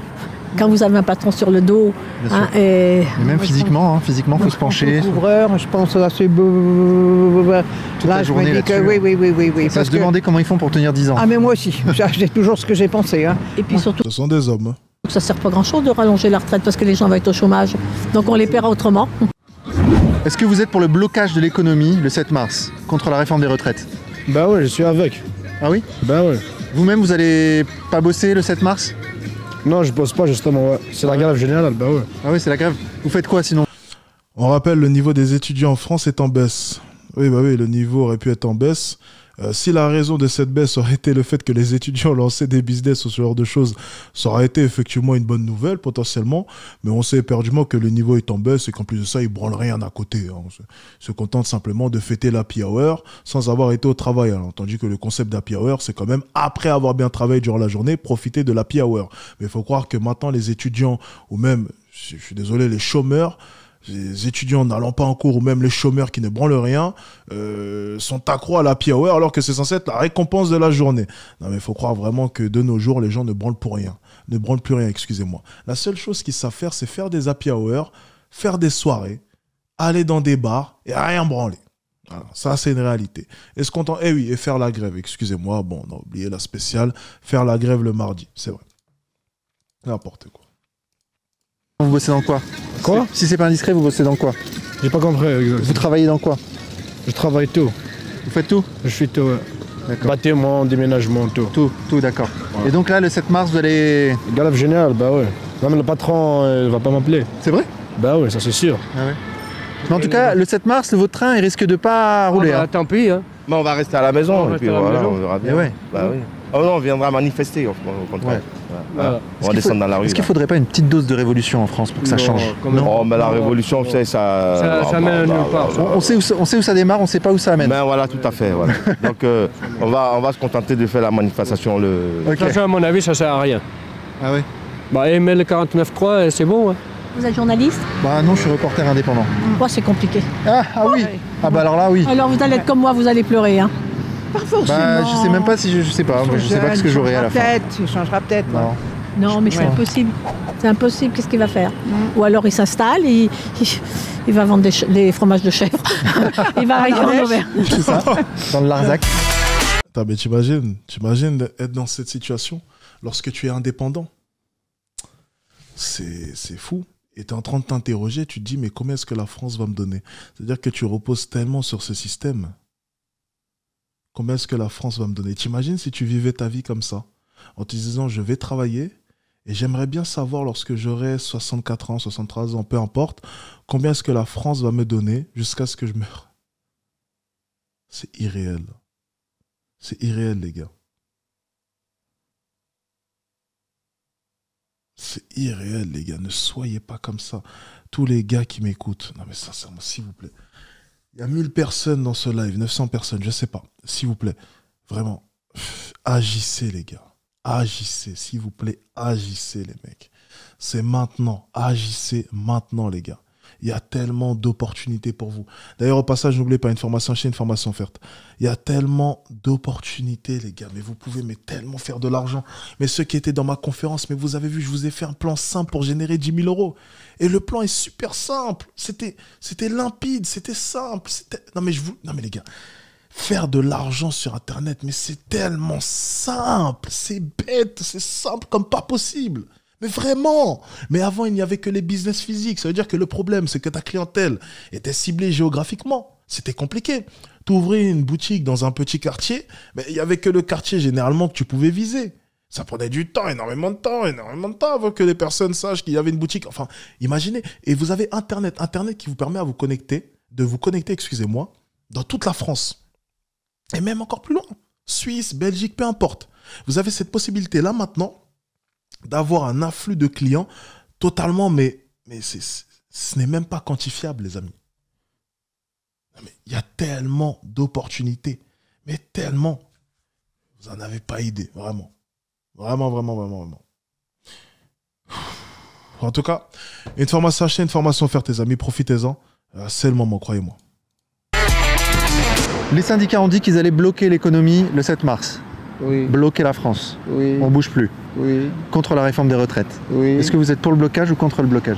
Quand vous avez un patron sur le dos, hein, et même physiquement, il faut se pencher. Couvreur, je pense à ces toute la journée là-dessus. Oui. Ça se demander comment ils font pour tenir 10 ans. Ah mais moi aussi, j'ai toujours ce que j'ai pensé. Hein. Et puis surtout, ce sont des hommes. Ça sert pas grand-chose de rallonger la retraite parce que les gens vont être au chômage. Donc on les paiera autrement. Est-ce que vous êtes pour le blocage de l'économie le 7 mars contre la réforme des retraites? Bah ouais, je suis avec. Ah oui? Bah ouais. Vous-même, vous allez pas bosser le 7 mars? Non, je bosse pas justement, ouais. C'est la grève générale, bah ouais. Ah oui, c'est la grève. Vous faites quoi sinon? On rappelle, le niveau des étudiants en France est en baisse. Oui, le niveau aurait pu être en baisse. Si la raison de cette baisse aurait été le fait que les étudiants lançaient des business ou ce genre de choses, ça aurait été effectivement une bonne nouvelle potentiellement, mais on sait éperdument que le niveau est en baisse et qu'en plus de ça, ils branlent rien à côté. Hein. Ils se contentent simplement de fêter l'happy hour sans avoir été au travail. Alors, tandis que le concept d'happy hour, c'est quand même, après avoir bien travaillé durant la journée, profiter de l'happy hour. Mais il faut croire que maintenant, les étudiants, ou même, je suis désolé, les chômeurs, les étudiants n'allant pas en cours ou même les chômeurs qui ne branlent rien sont accros à l'happy hour alors que c'est censé être la récompense de la journée. Non mais il faut croire vraiment que de nos jours, les gens ne branlent pour rien. Ne branlent plus rien, excusez-moi. La seule chose qu'ils savent faire, c'est faire des happy hour, faire des soirées, aller dans des bars et rien branler. Alors, ça, c'est une réalité. Est-ce qu'on et oui, et faire la grève, excusez-moi, bon, on a oublié la spéciale, faire la grève le mardi, c'est vrai. N'importe quoi. Vous bossez dans quoi? Quoi? Si c'est pas indiscret, vous bossez dans quoi? J'ai pas compris. Vous travaillez dans quoi? Je travaille tout. Vous faites tout? Je fais tout, ouais. D'accord. Bâtiment, déménagement, tout. Tout, d'accord. Ouais. Et donc là, le 7 mars, vous allez... Grève générale, bah ouais. Même le patron, il va pas m'appeler. C'est vrai? Bah ouais, ça c'est sûr. Ah ouais. Mais en tout cas, le 7 mars, votre train, il risque de pas rouler. Bah, tant pis, hein. Mais on va rester à la maison et puis voilà, on verra bien. Ouais. Bah oui. Oh non, on viendra manifester au contraire. Ouais. On va descendre dans la rue. Est-ce qu'il ne faudrait pas une petite dose de révolution en France pour que ça change? Non, mais la révolution, vous savez, ça mène nulle part. On sait où ça démarre, on ne sait pas où ça amène. Ben voilà, tout à fait. Voilà. Donc on va se contenter de faire la manifestation le... Okay. Ça, à mon avis, ça sert à rien. Ah oui? Bah, aimer le 49.3, c'est bon. Hein. Vous êtes journaliste? Bah non, je suis reporter indépendant. Moi, c'est compliqué. Ah oui? Ah bah alors là, oui. Alors vous allez être comme moi, vous allez pleurer, hein? Pas forcément. Bah je sais même pas si je sais pas. Moi, je sais pas ce que j'aurai à la fin. Il changera peut-être. Non, mais c'est impossible. C'est impossible. Qu'est-ce qu'il va faire? Ou alors il s'installe, il va vendre des fromages de chèvre. Il va arriver en Auvergne. C'est ça, dans le Larzac. Attends, mais t'imagines être dans cette situation lorsque tu es indépendant. C'est fou. Et tu es en train de t'interroger, tu te dis, mais combien est-ce que la France va me donner? C'est-à-dire que tu reposes tellement sur ce système. Combien est-ce que la France va me donner? T'imagines si tu vivais ta vie comme ça, en te disant, je vais travailler, et j'aimerais bien savoir, lorsque j'aurai 64 ans, 63 ans, peu importe, combien est-ce que la France va me donner jusqu'à ce que je meure? C'est irréel. C'est irréel, les gars. C'est irréel, les gars. Ne soyez pas comme ça. Tous les gars qui m'écoutent. Non, mais sincèrement, s'il vous plaît. Il y a 1000 personnes dans ce live, 900 personnes, je sais pas. S'il vous plaît, vraiment, agissez, les gars. Agissez, s'il vous plaît, agissez, les mecs. C'est maintenant. Agissez maintenant, les gars. Il y a tellement d'opportunités pour vous. D'ailleurs, au passage, n'oubliez pas, une formation chez une formation offerte. Il y a tellement d'opportunités, les gars. Mais vous pouvez tellement faire de l'argent. Mais ceux qui étaient dans ma conférence, mais vous avez vu, je vous ai fait un plan simple pour générer 10 000 euros. Et le plan est super simple. C'était limpide, c'était simple. Non, mais les gars, faire de l'argent sur Internet, mais c'est tellement simple. C'est bête, c'est simple comme pas possible. Mais vraiment. Mais avant, il n'y avait que les business physiques. Ça veut dire que le problème, c'est que ta clientèle était ciblée géographiquement. C'était compliqué. Tu ouvrais une boutique dans un petit quartier, mais il n'y avait que le quartier généralement que tu pouvais viser. Ça prenait du temps, énormément de temps avant que les personnes sachent qu'il y avait une boutique. Enfin, imaginez. Et vous avez Internet qui vous permet de vous connecter, excusez-moi, dans toute la France. Et même encore plus loin. Suisse, Belgique, peu importe. Vous avez cette possibilité-là maintenant d'avoir un afflux de clients totalement, mais ce n'est même pas quantifiable, les amis. Il y a tellement d'opportunités, mais tellement. Vous n'en avez pas idée, vraiment. Vraiment. En tout cas, une formation achetée, une formation offerte, les amis, profitez-en. C'est le moment, croyez-moi. Les syndicats ont dit qu'ils allaient bloquer l'économie le 7 mars. Oui. Bloquer la France. Oui. On bouge plus. Oui. Contre la réforme des retraites. Oui. Est-ce que vous êtes pour le blocage ou contre le blocage?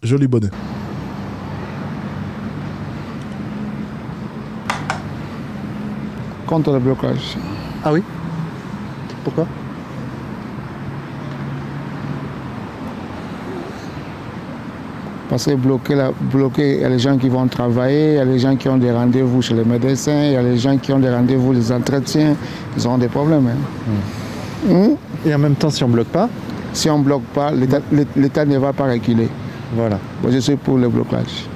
Joli bonnet. Contre le blocage. Ah oui? Pourquoi? Parce que bloquer, il y a les gens qui vont travailler, il y a les gens qui ont des rendez-vous chez les médecins, il y a les gens qui ont des rendez-vous, les entretiens, ils auront des problèmes. Et en même temps, si on ne bloque pas? Si on ne bloque pas, l'État ne va pas reculer. Voilà. Moi, je suis pour le blocage.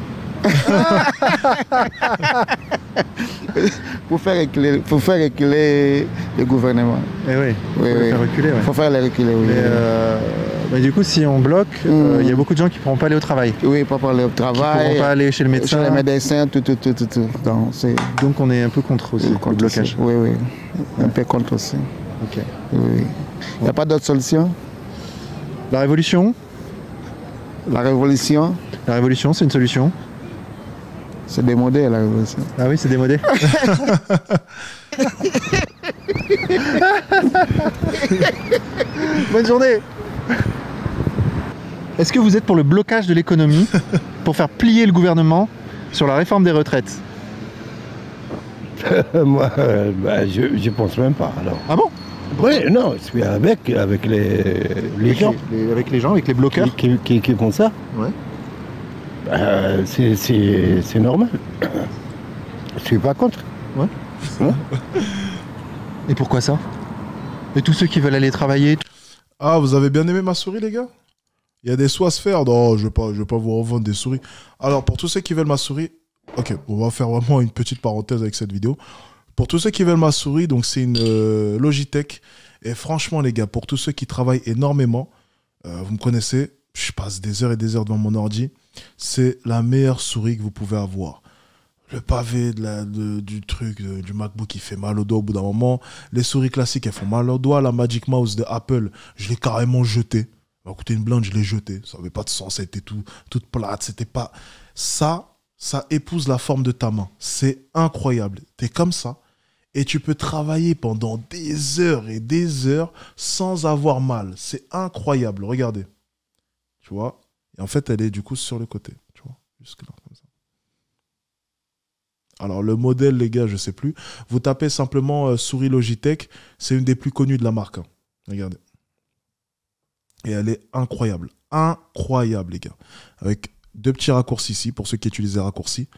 Pour faire reculer le gouvernement. Eh oui, faire reculer. Faut faire les reculer, oui. Mais du coup, si on bloque, il y a beaucoup de gens qui ne pourront pas aller au travail. Oui, pas aller au travail. Qui ne pourront pas aller chez le médecin. Chez les médecins, tout. Donc on est un peu contre aussi, le blocage. Oui. Un peu contre aussi. Ok. Oui. Il n'y a pas d'autre solution? La révolution? La révolution? La révolution, c'est une solution? C'est démodé, la révolution. Ah oui, c'est démodé. Bonne journée. Est-ce que vous êtes pour le blocage de l'économie pour faire plier le gouvernement sur la réforme des retraites? Moi, je pense même pas. Alors. Ah bon? Oui, non, je suis avec les gens. Avec les gens, avec les bloqueurs qui font ça. Ouais. C'est normal. Je suis pas contre. Ouais. Et pourquoi ça? Et tous ceux qui veulent aller travailler? Ah, vous avez bien aimé ma souris, les gars? Il y a des sous à se faire. Non, je vais pas vous revendre des souris. Alors, pour tous ceux qui veulent ma souris, ok, on va faire vraiment une petite parenthèse avec cette vidéo. Pour tous ceux qui veulent ma souris, donc c'est une Logitech. Et franchement, les gars, pour tous ceux qui travaillent énormément, vous me connaissez, je passe des heures et des heures devant mon ordi. C'est la meilleure souris que vous pouvez avoir. Le pavé du truc, du MacBook, il fait mal au doigt au bout d'un moment. Les souris classiques, elles font mal au doigt. La Magic Mouse de Apple, je l'ai carrément jetée. Ça m'a coûté une blinde, je l'ai jetée. Ça n'avait pas de sens, ça était toute plate. C'était pas... Ça épouse la forme de ta main. C'est incroyable. T'es comme ça. Et tu peux travailler pendant des heures et des heures sans avoir mal. C'est incroyable. Regardez. Tu vois? Et en fait, elle est du coup sur le côté. Tu vois? Jusque là, comme ça. Alors, le modèle, les gars, je sais plus. Vous tapez simplement souris Logitech. C'est une des plus connues de la marque. Hein. Regardez. Et elle est incroyable. Incroyable, les gars. Avec 2 petits raccourcis ici, pour ceux qui utilisent les raccourcis.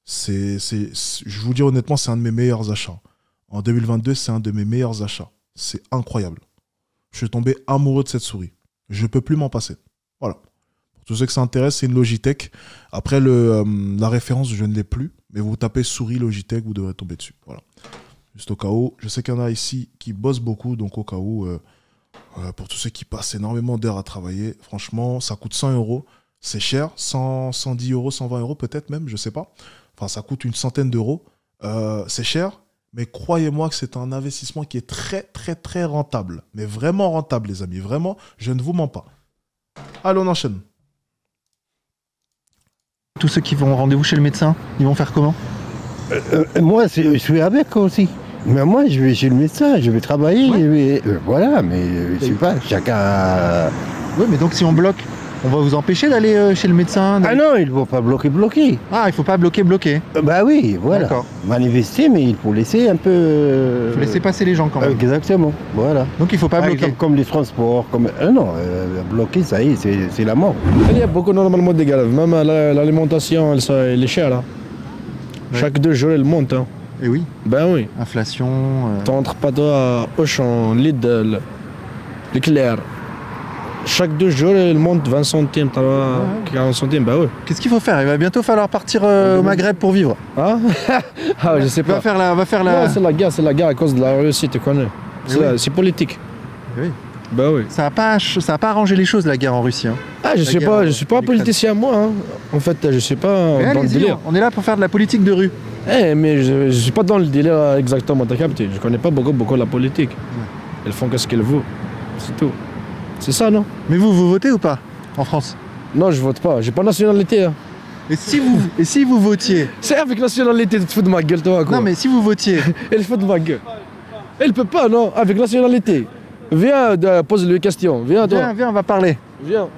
Je vous dis honnêtement, c'est un de mes meilleurs achats. En 2022, c'est un de mes meilleurs achats. C'est incroyable. Je suis tombé amoureux de cette souris. Je ne peux plus m'en passer. Voilà. Pour tous ceux que ça intéresse, c'est une Logitech. Après, la référence, je ne l'ai plus. Mais vous tapez souris Logitech, vous devrez tomber dessus. Voilà. Juste au cas où. Je sais qu'il y en a ici qui bossent beaucoup. Donc au cas où, pour tous ceux qui passent énormément d'heures à travailler, franchement, ça coûte 100 €. C'est cher. 110 €, 120 € peut-être même, je ne sais pas. Enfin, ça coûte une centaine d'euros. C'est cher. Mais croyez-moi que c'est un investissement qui est très, très, très rentable. Mais vraiment rentable, les amis. Vraiment, je ne vous mens pas. Allez, on enchaîne. Tous ceux qui vont au rendez-vous chez le médecin, ils vont faire comment? Moi, je suis avec aussi. Mais moi, je vais chez le médecin, je vais travailler. Ouais. Voilà, mais je sais pas, chacun... Oui, mais donc si on bloque, on va vous empêcher d'aller chez le médecin? Ah non, il ne faut pas bloquer. Ah, il ne faut pas bloquer. Bah oui, voilà. D'accord. Manifester, mais il faut laisser un peu... Il faut laisser passer les gens quand même. Exactement, voilà. Donc il ne faut pas bloquer. Exemple, comme les transports, comme... non, bloquer, ça y est, c'est la mort. Il y a beaucoup normalement de grèves. Même l'alimentation, elle est chère. Là. Ouais. Chaque 2 jours, elle monte. Hein. Et oui. Ben oui. Inflation. T'entres pas toi à Auchan, Lidl, Leclerc. Chaque 2 jours, il monte 20 centimes, 40 centimes, bah ouais. Qu'est-ce qu'il faut faire? Il va bientôt falloir partir au Maghreb pour vivre. Hein? Ah, je sais pas. On va faire la... Non, c'est la guerre à cause de la Russie, tu connais. C'est politique. Oui. Bah oui. Ça a pas arrangé les choses, la guerre en Russie. Hein. Ah, je suis pas un politicien moi. Hein. En fait, je suis pas dans le délire. On est là pour faire de la politique de rue. Mais je suis pas dans le délire exactement, t'as capté. Je connais pas beaucoup la politique. Elles font ce qu'elles veulent. C'est tout. C'est ça, non? Mais vous votez ou pas en France? Non, je vote pas. J'ai pas nationalité. Hein. Et si vous votiez? C'est avec nationalité, tu te fous de ma gueule, toi, quoi. Non, mais si vous votiez? Elle se fout de ma gueule. Elle peut pas, non, avec nationalité. Viens, pose-lui une question. Viens, toi. Viens, on va parler. Viens.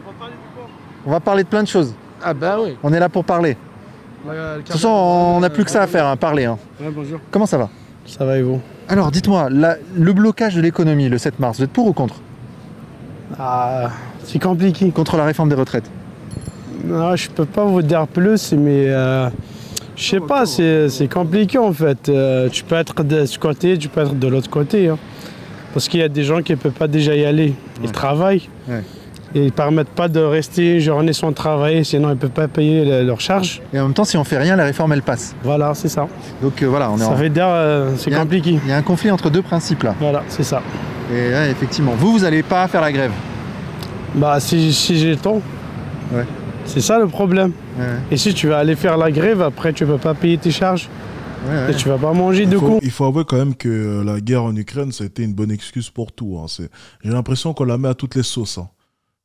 On va parler de plein de choses. Ah, bah oui. On est là pour parler. De toute façon, on n'a plus que ça à faire, hein, parler. Hein. Ouais, bonjour. Comment ça va? Ça va et vous? Alors, dites-moi, le blocage de l'économie le 7 mars, vous êtes pour ou contre? Ah, c'est compliqué. Contre la réforme des retraites? Non, je peux pas vous dire plus, mais je sais pas, c'est compliqué en fait. Tu peux être de ce côté, tu peux être de l'autre côté. Hein. Parce qu'il y a des gens qui ne peuvent pas déjà y aller. Ils travaillent. Ouais. Et ils ne permettent pas de rester une journée sans travailler, sinon ils ne peuvent pas payer leurs charges. Et en même temps, si on fait rien, la réforme elle passe. Voilà, c'est ça. Donc voilà, ça veut dire c'est compliqué. Il y a un conflit entre deux principes là. Voilà, c'est ça. Et ouais, effectivement, vous n'allez pas faire la grève? Bah si j'ai le temps. Ouais. C'est ça le problème. Ouais. Et si tu vas aller faire la grève, après tu ne peux pas payer tes charges. Ouais. Et tu vas pas manger de coups. Il faut avouer quand même que la guerre en Ukraine, ça a été une bonne excuse pour tout. Hein. J'ai l'impression qu'on la met à toutes les sauces. Hein.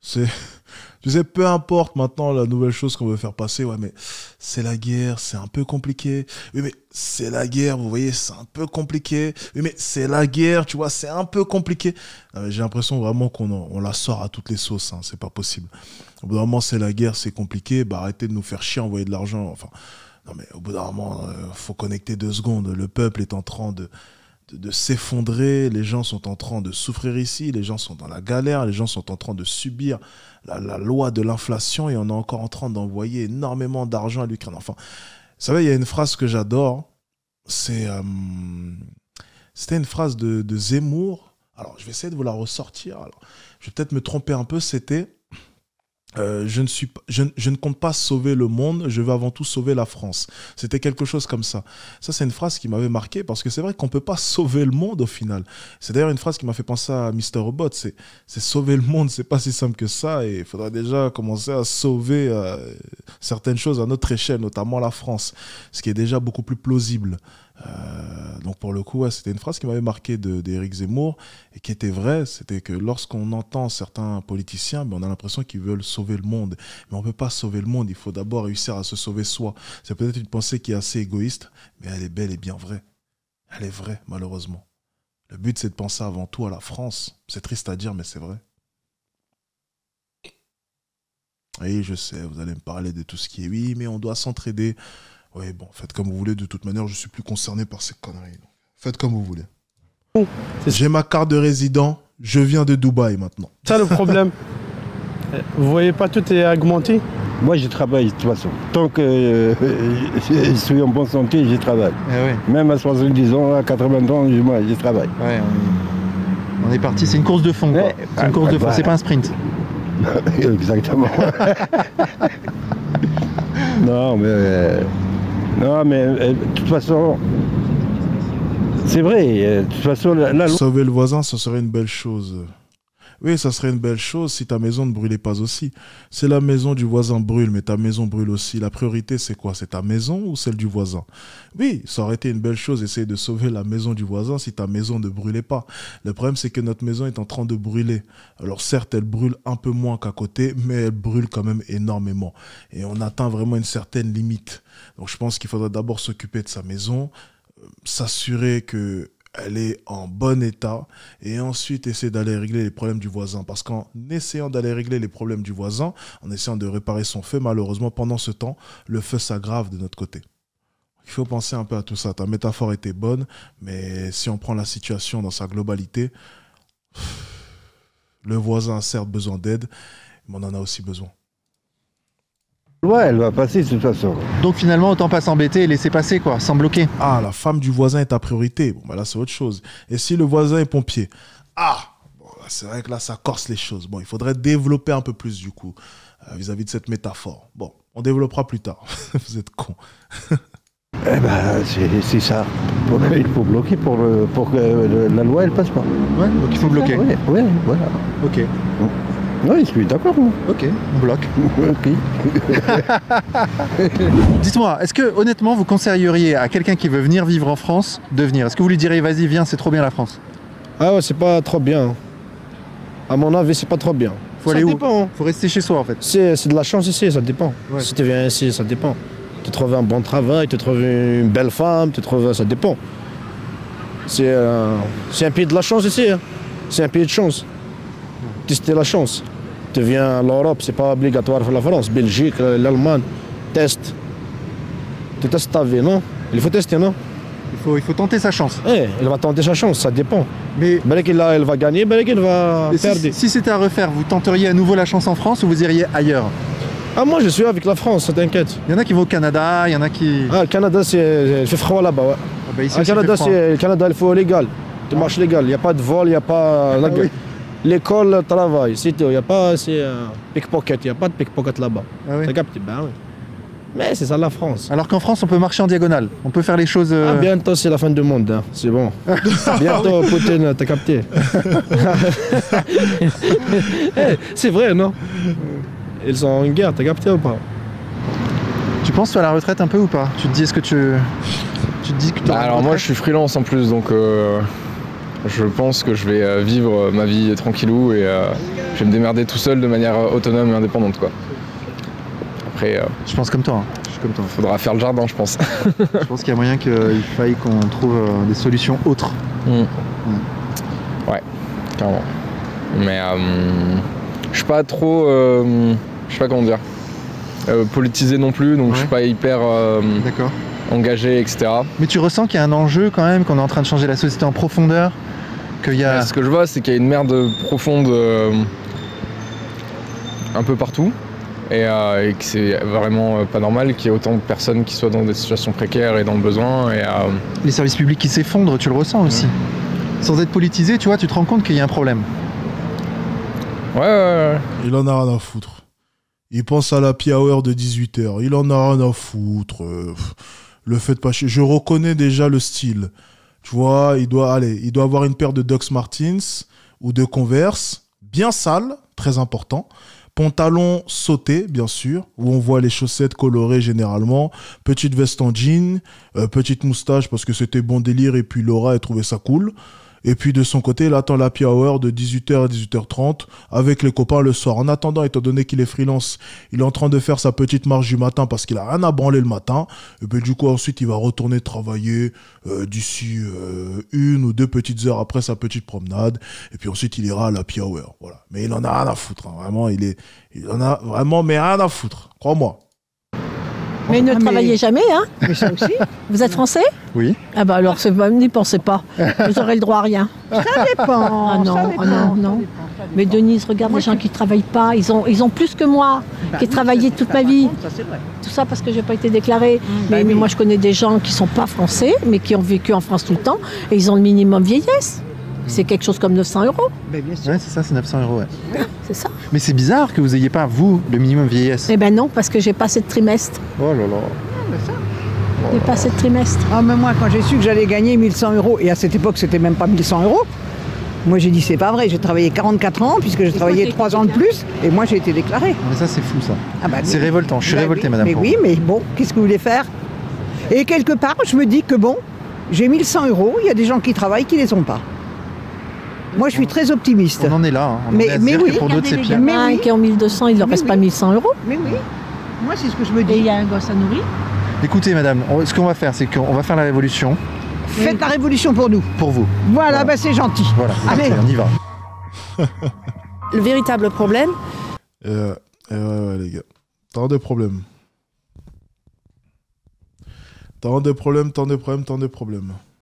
Tu sais, peu importe maintenant la nouvelle chose qu'on veut faire passer, ouais, mais c'est la guerre, c'est un peu compliqué. Oui, mais c'est la guerre, vous voyez, c'est un peu compliqué. Oui, mais c'est la guerre, tu vois, c'est un peu compliqué. J'ai l'impression vraiment qu'on la sort à toutes les sauces, hein, c'est pas possible. Au bout d'un moment, c'est la guerre, c'est compliqué, bah arrêtez de nous faire chier, envoyer de l'argent, enfin... Non mais au bout d'un moment, faut connecter 2 secondes. Le peuple est en train de s'effondrer, les gens sont en train de souffrir ici, les gens sont dans la galère, les gens sont en train de subir la loi de l'inflation et on est encore en train d'envoyer énormément d'argent à l'Ukraine. Enfin, vous savez, il y a une phrase que j'adore, c'était une phrase de Zemmour. Alors, je vais essayer de vous la ressortir. Alors, je vais peut-être me tromper un peu, c'était... je ne compte pas sauver le monde, je veux avant tout sauver la France. C'était quelque chose comme ça. Ça, c'est une phrase qui m'avait marqué parce que c'est vrai qu'on ne peut pas sauver le monde au final. C'est d'ailleurs une phrase qui m'a fait penser à Mr. Robot. C'est sauver le monde, c'est pas si simple que ça et il faudrait déjà commencer à sauver certaines choses à notre échelle, notamment la France, ce qui est déjà beaucoup plus plausible. Donc pour le coup, ouais, c'était une phrase qui m'avait marqué d'Éric Zemmour et qui était vraie, c'était que lorsqu'on entend certains politiciens, on a l'impression qu'ils veulent sauver le monde. Mais on ne peut pas sauver le monde, il faut d'abord réussir à se sauver soi. C'est peut-être une pensée qui est assez égoïste, mais elle est belle et bien vraie. Elle est vraie, malheureusement. Le but, c'est de penser avant tout à la France. C'est triste à dire, mais c'est vrai. Oui, je sais, vous allez me parler de tout ce qui est oui, mais on doit s'entraider. Oui, bon, faites comme vous voulez. De toute manière, je suis plus concerné par ces conneries. Donc. Faites comme vous voulez. J'ai ma carte de résident. Je viens de Dubaï maintenant. C'est ça le problème. Vous voyez pas, tout est augmenté? Moi, je travaille de toute façon. Tant que je suis en bonne santé, je travaille. Même à 70 ans, à 80 ans, je travaille. Ouais, on est parti. C'est une course de fond. Ouais. C'est une course de fond. C'est pas un sprint. Exactement. Non, mais de toute façon, c'est vrai. De toute façon, sauver le voisin, ça serait une belle chose. Oui, ça serait une belle chose si ta maison ne brûlait pas aussi. Si la maison du voisin brûle, mais ta maison brûle aussi, la priorité c'est quoi? C'est ta maison ou celle du voisin? Oui, ça aurait été une belle chose, essayer de sauver la maison du voisin si ta maison ne brûlait pas. Le problème c'est que notre maison est en train de brûler. Alors certes, elle brûle un peu moins qu'à côté, mais elle brûle quand même énormément. Et on atteint vraiment une certaine limite. Donc je pense qu'il faudrait d'abord s'occuper de sa maison, s'assurer que elle est en bon état et ensuite essayer d'aller régler les problèmes du voisin. Parce qu'en essayant d'aller régler les problèmes du voisin, en essayant de réparer son feu, malheureusement, pendant ce temps, le feu s'aggrave de notre côté. Il faut penser un peu à tout ça. Ta métaphore était bonne, mais si on prend la situation dans sa globalité, le voisin a certes besoin d'aide, mais on en a aussi besoin. Ouais, elle va passer de toute façon. Donc finalement, autant pas s'embêter et laisser passer, quoi, sans bloquer. Ah, la femme du voisin est ta priorité. Bon, bah là, c'est autre chose. Et si le voisin est pompier? Ah, bon, c'est vrai que là, ça corse les choses. Bon, il faudrait développer un peu plus, du coup, vis-à-vis de cette métaphore. Bon, on développera plus tard. Vous êtes cons. Eh ben, c'est ça. Il faut bloquer pour que la loi, elle passe pas. Ouais, donc il faut bloquer. Ouais, voilà. Ok. Oui, je suis d'accord, moi. Ok, on bloque. Ok. Dites-moi, est-ce que honnêtement vous conseilleriez à quelqu'un qui veut venir vivre en France de venir? Est-ce que vous lui diriez vas-y viens, c'est trop bien la France? Ah ouais, c'est pas trop bien. À mon avis, c'est pas trop bien. Faut aller où? Faut rester chez soi en fait. C'est de la chance ici, ça dépend. Ouais. Si tu viens ici, ça dépend. Tu trouves un bon travail, tu trouves une belle femme, ça dépend. C'est un pays de la chance ici. Hein. C'est un pays de chance. Tester la chance. Tu viens à l'Europe, c'est pas obligatoire pour la France. Belgique, l'Allemagne, teste. Tu testes ta vie, non? Il faut tester, non? Il faut tenter sa chance. Eh, elle va tenter sa chance, ça dépend. Mais elle va gagner, elle va perdre. Si c'était à refaire, vous tenteriez à nouveau la chance en France ou vous iriez ailleurs? Ah, moi je suis avec la France, ça t'inquiète. Il y en a qui vont au Canada, il y en a qui... Ah, le Canada, il fait froid là-bas, ouais. Ah bah ici Ah, le Canada, il faut légal. Tu marches légal, il n'y a pas de vol, il n'y a pas... oui. L'école, travail, c'est tout. Il n'y a pas pickpocket, il n'y a pas de pickpocket là-bas. Ah oui. T'as capté? Ben oui. Mais c'est ça la France. Alors qu'en France, on peut marcher en diagonale. On peut faire les choses... Ah, bientôt, c'est la fin du monde, hein. C'est bon. Bientôt, Poutine, t'as capté? Hey, c'est vrai, non? Ils sont en guerre, t'as capté ou pas? Tu penses toi à la retraite un peu ou pas? Tu te dis, est-ce que tu te dis que tu... Alors moi, je suis freelance en plus, donc je pense que je vais vivre ma vie tranquillou et je vais me démerder tout seul de manière autonome et indépendante, quoi. Après... je pense comme toi. Hein. Je suis comme toi. Faudra faire le jardin, je pense. Je pense qu'il y a moyen qu'il faille qu'on trouve des solutions autres. Ouais, clairement. Mais je suis pas trop... je sais pas comment dire. Politisé non plus, donc je suis pas hyper engagé, etc. Mais tu ressens qu'il y a un enjeu quand même, qu'on est en train de changer la société en profondeur, qu'il y a... Ce que je vois, c'est qu'il y a une merde profonde un peu partout, et que c'est vraiment pas normal qu'il y ait autant de personnes qui soient dans des situations précaires et dans le besoin. Et, les services publics qui s'effondrent, tu le ressens aussi. Sans être politisé, tu vois, tu te rends compte qu'il y a un problème. Ouais. Il en a rien à foutre. Il pense à la happy hour de 18h. Il en a rien à foutre. Le faites pas chier. Je reconnais déjà le style. Tu vois, il doit avoir une paire de Doc Martens ou de Converse, bien sale, très important. Pantalon sauté, bien sûr, où on voit les chaussettes colorées généralement. Petite veste en jean, petite moustache parce que c'était bon délire et puis Laura a trouvé ça cool. Et puis de son côté, il attend l'happy hour de 18h à 18h30 avec les copains le soir. En attendant, étant donné qu'il est freelance, il est en train de faire sa petite marche du matin parce qu'il a rien à branler le matin. Et puis du coup, ensuite, il va retourner travailler d'ici 1 ou 2 petites heures après sa petite promenade. Et puis ensuite, il ira à l'happy hour. Voilà. Mais il en a rien à foutre. Hein. Vraiment, il en a vraiment mais rien à foutre. Crois-moi. Mais ne travaillez jamais, hein? Mais ça aussi. Vous êtes français? Oui. Ah bah alors, n'y pensez pas. Vous aurez le droit à rien. Ça dépend. Ah non, non. Mais Denise, regarde les gens qui ne travaillent pas. Ils ont plus que moi, qui ai travaillé toute ma vie. Tout ça parce que je n'ai pas été déclarée. Mais moi, je connais des gens qui ne sont pas français, mais qui ont vécu en France tout le temps. Et ils ont le minimum vieillesse. C'est quelque chose comme 900 €. Ouais, c'est ça, c'est 900 €. Ouais. C'est ça. Mais c'est bizarre que vous n'ayez pas, vous, le minimum vieillesse. Eh ben non, parce que j'ai pas assez de trimestre. Oh là là. J'ai pas assez de trimestre. Ah, mais moi, quand j'ai su que j'allais gagner 1100 €, et à cette époque, c'était même pas 1100 €, moi j'ai dit c'est pas vrai, j'ai travaillé 44 ans, puisque j'ai travaillé 3 ans de plus, et moi j'ai été déclarée. Mais ça, c'est fou, ça. Ah bah, c'est révoltant, je suis révolté, madame. Mais oui, mais bon, qu'est-ce que vous voulez faire? Et quelque part, je me dis que bon, j'ai 1100 €, il y a des gens qui travaillent qui les ont pas. Moi, je suis très optimiste. On en est là. Hein. On mais oui, pour d'autres, c'est pire. Mais oui. Qui ont 1200, il ne leur reste pas 1100 €. Mais oui. Moi, c'est ce que je me dis. Et il y a un gosse à nourrir. Écoutez, madame, ce qu'on va faire, c'est qu'on va faire la révolution. Faites la révolution pour nous. Pour vous. Voilà. Bah, c'est gentil. Voilà, allez, on y va. Le véritable problème... ouais, les gars. Tant de problèmes. Tant de problèmes.